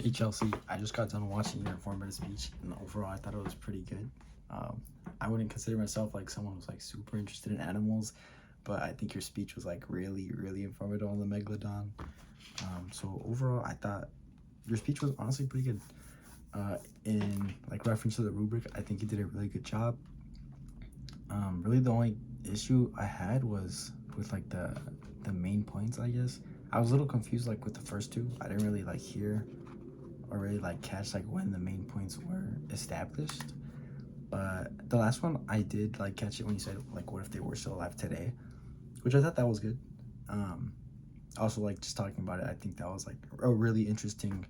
Hey Chelsea, I just got done watching your informative speech, and overall, I thought it was pretty good. Um, I wouldn't consider myself like someone who's like super interested in animals, but I think your speech was like really, really informative on the megalodon. So overall, I thought your speech was honestly pretty good. In like reference to the rubric, I think you did a really good job. Really, the only issue I had was with like the main points. I guess I was a little confused like with the first two. I didn't really like hear or really like catch like when the main points were established. But the last one I did like catch it when you said like what if they were still alive today, which I thought that was good. Um, Also like just talking about it, I think that was like a really interesting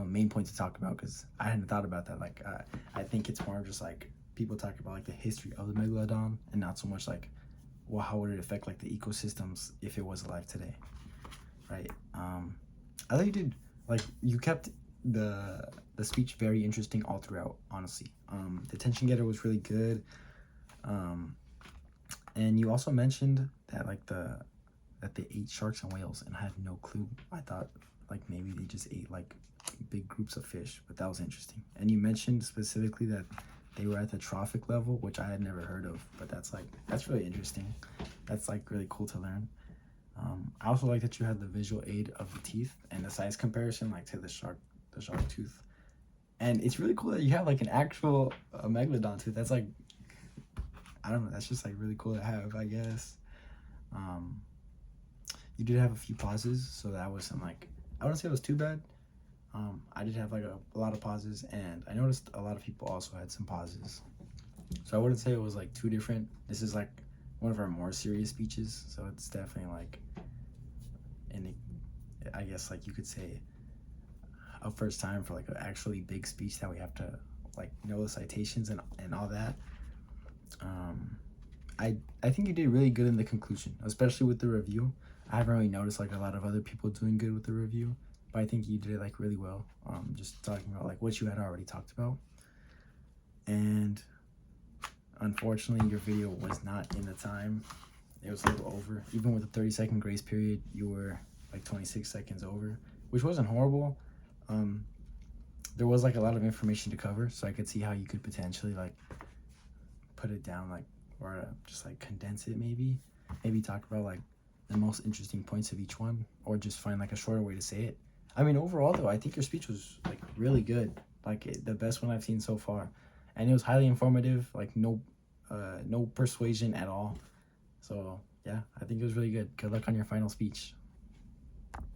main point to talk about because I hadn't thought about that. Like I think it's more just like people talk about like the history of the megalodon and not so much like well how would it affect like the ecosystems if it was alive today, right? I thought you did like you kept the speech very interesting all throughout. Honestly, the attention getter was really good, um, and you also mentioned that like that they ate sharks and whales, and I had no clue. I thought like maybe they just ate like big groups of fish, but that was interesting. And you mentioned specifically that they were at the trophic level, which I had never heard of, but that's really interesting. That's like really cool to learn. I also like that you had the visual aid of the teeth and the size comparison, like to the shark tooth. And it's really cool that you have like an actual megalodon tooth. That's like, I don't know, that's just like really cool to have, I guess. Um, you did have a few pauses, so that wasn't like, I wouldn't say it was too bad. I did have like a lot of pauses, and I noticed a lot of people also had some pauses. So I wouldn't say it was like too different. This is like one of our more serious speeches, so it's definitely like, in I guess like you could say a first time for like an actually big speech that we have to like know the citations and all that. Um, I think you did really good in the conclusion, especially with the review. I haven't really noticed like a lot of other people doing good with the review, but I think you did it like really well. Just talking about like what you had already talked about, and unfortunately, your video was not in the time. It was a little over. Even with a 30-second grace period, you were like 26 seconds over, which wasn't horrible. Um, there was like a lot of information to cover, so I could see how you could potentially like put it down like or just like condense it maybe talk about like the most interesting points of each one or just find like a shorter way to say it. I mean, overall though, I think your speech was like really good, like the best one I've seen so far, and it was highly informative, like no persuasion at all. So yeah, I think it was really good. Good luck on your final speech.